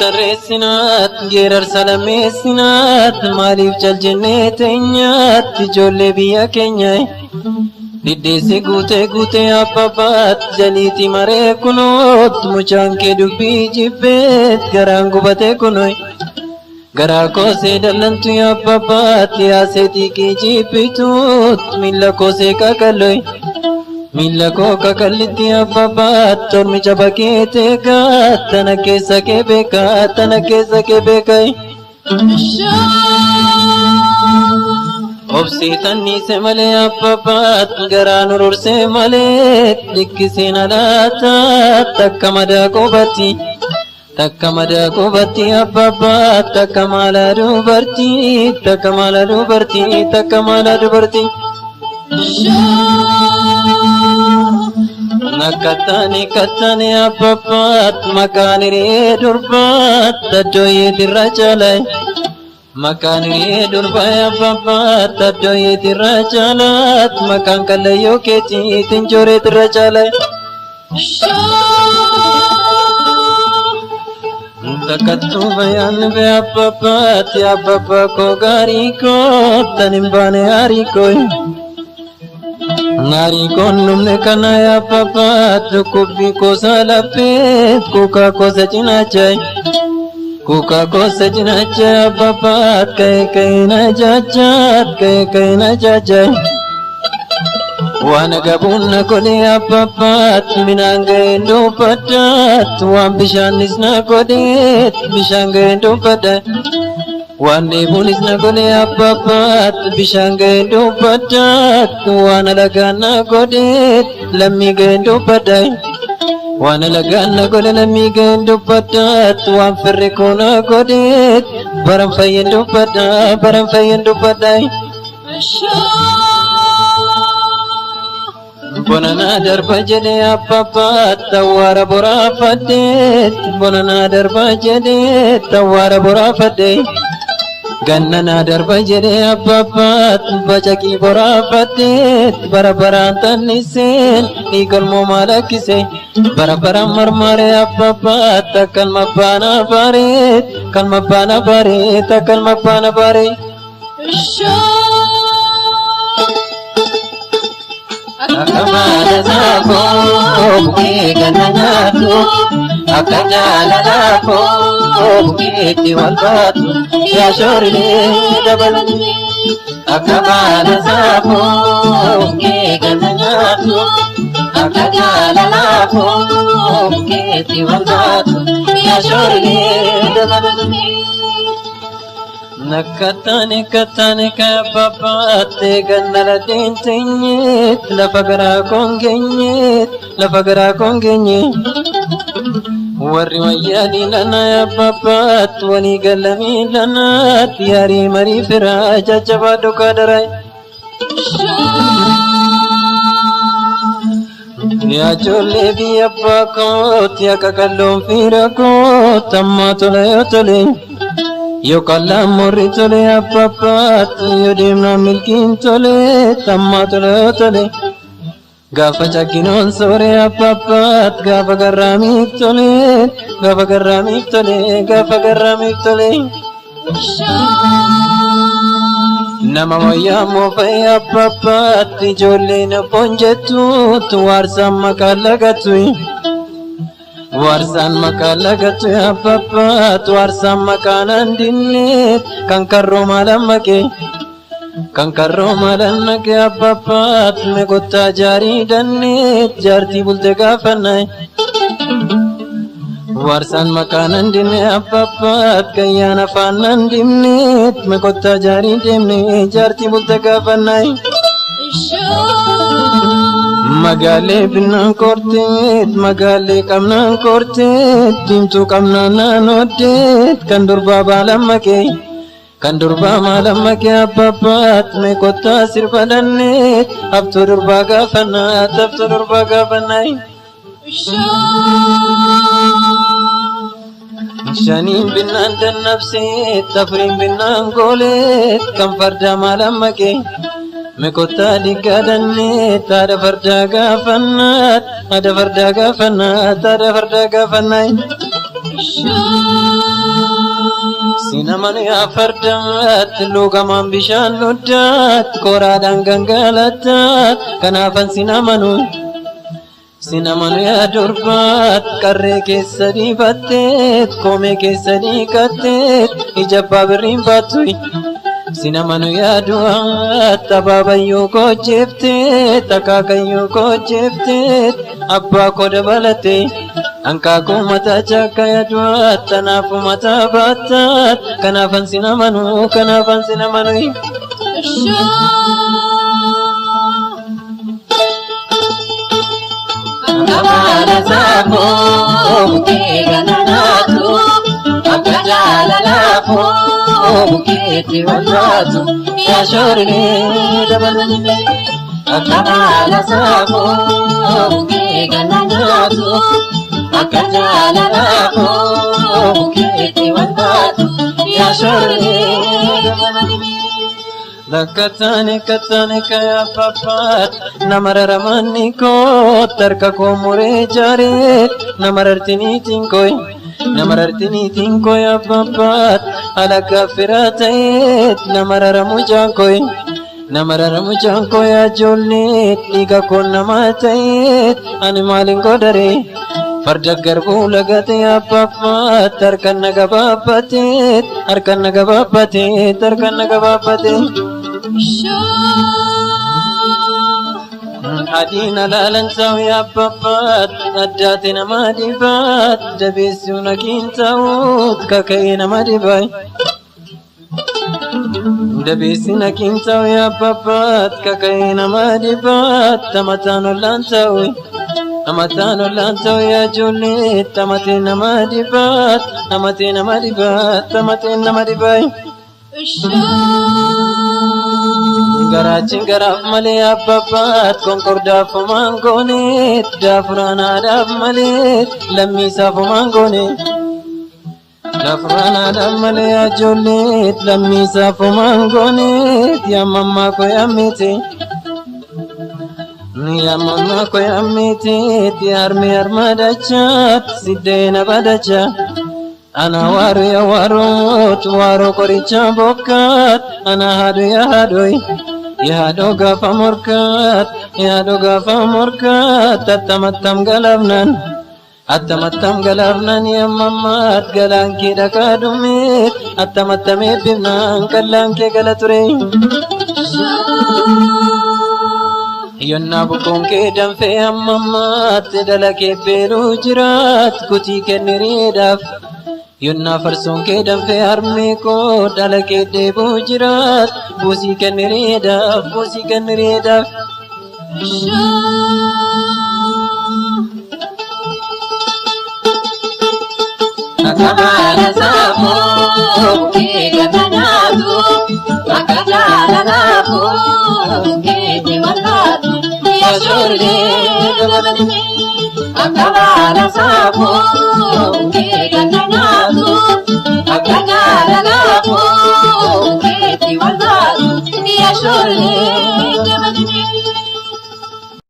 tarreessinat geerar salameessinat maaliif jaljennee teenyaat ijoollee biyya keenya diddeesse guutee abbabaat jaliiti maree kunoot mucaan kee dubbii jibbeet garaan gubatee kunoy garaa koosee dallantu abbabaat yaasee xiiqii jibbituut miila koosee kakaloy Mila ko kakaliti abbabaat tormicha bakeete gaat tana keessa kee beekai obsi tannise malee abbabaat garaan ururse malee likkiseen alaataat takka madaa qubatti abbabaat takka maalaa dubartii Nakatani abbabaat makaaniree durbaat addooyeetirra caalay makaaniree durbaay abbabaat addooyeetirra caalaat makaan kallayyoo keetiitiin jooreetirra caalay takkattuu bayaan bee abbabaat abbabaa koo gaarii koo tan hin baane haarii koo Nari kon numne kana ya papa tukubbi kosa lapet kuka kosa jinachai papa kai na jajai wana gabunna kone ya papa minange ndo padat wan bishanis na kode bishange ndo padat Wande bunis na gole abbabaat bishaan ga'een baddaat waan alagaan na godheet lammii ga'een baddaay waan alagaan na gole lammii ga'een baddaat waan firri koo na godheet baran fayyeen baddaay bona na darba jedhee abbabaat tawwaara boraafadheet bona na darba jedhee tawwaara boraafadheet Ganna na darba jedhee abbabaat bacaqii boraafadheet barabaraan tanniseen dhiigalmoo maalakkise barabaraan marmaree abbabaat akkan mabbaana bareet Akamala zako bukee ganna nyaatu akka jaalala koo bukeetti wal baatu yaa shoorilee dabalate akamala zako bukee ganna nyaatu akka jaalala koo bukeetti wal baatu yaa shoorilee dabalate Nakatani ka babate gannala dintinyet la pagara kongenye warri wayyani lana ya babat wani galami lana tiari mari fira jajaba dokadarai Ya jolle bi abba ko tia kakallon fira ko tamma tole Yo kallam morri tole abbabaat yo deemna milkiin tole tamma tole Gaafa chakkinoon soore abbabaat gaafa garraamiif tole Nama wayyaa moofa'ee abbabaat ijoolleen abboon jettuut waarsaan maqaan lagattu Warsan makalagatu abbabaat warsan makanan dinnet kan karro malamake abbabaat me gotta jari dannet jarti bulte gafanay warsan makanan dinne abbabaat kayyana fanan dinnet me gotta jari demne jarti bulte gafanay Magale binan korteet magale kamnan korteet dimtu kamnan naanoddeet kan durba maalammake abbabaat me kottaa sirba danneet haftuu durba gaafannay shaniin binnaan dannabseet afuriin binnaan gooleet kan farda maalammake Mekota digadanne tada farda gafannat ada farda gafannai Sinamanu ya fardat lugaman bishaan loddat koraadhaan gangalattat kanaafan sinamanu ya durbat qarree keessa diifatteet koomee keessa dhiiqatteet ija abbaa birriin baattuy sinamanu ya du'aat abaabayyuu koo jeefteet akaakayyuu koo jeefteet abbaa koo dabalatee Angkaku mata caka ya dua tanafu mata batat kanafan sinamanu Kamala sabu keganatu akajala lafu keti walatu ya shorni dabalani Kamala sabu keganatu akajala lafu keti walatu ya shorni dabalani Lakatane kaya papat namararamanni ko tarka ko mure jare namarartini tinkoy ya papat alaka firatait namararamu jankoy ya jolne liga ko namatait animalin godare farda garbu lagate ya papat tarkan nagabapate Adina lalan saw ya papat adate nama dibat dabesu nakin saut kakai nama dibai dabesi nakin saw ya papat kakai nama dibat tamatano lan saw ya julit tamate nama dibai Garacin garaf male ababat konkorda fumangonet dafurana daf male lamisa fumangonet dafurana daf male ajolet lamisa fumangonet ya mama ko yamete tiarme armadachat sidena badacha Ana waru ya waro koricha bokat ana hadu ya hadoi ya hado gafa morkat atamatam galabnan ya mamat galan ki dakadumit atamatam ebimnan kallan ke galature Yonna bukon ke damfe ammamat dalake beru jirat kuti kenridaf Yonna farson ke damfe harme ko dalake debu jirat busi kenridaf Akamala sabu ke gatanatu akajala lafu ke diwanatu ya shurge gabalani Akamala sabu ke gatanatu akajala lafu ke diwanatu ya shurge gabalani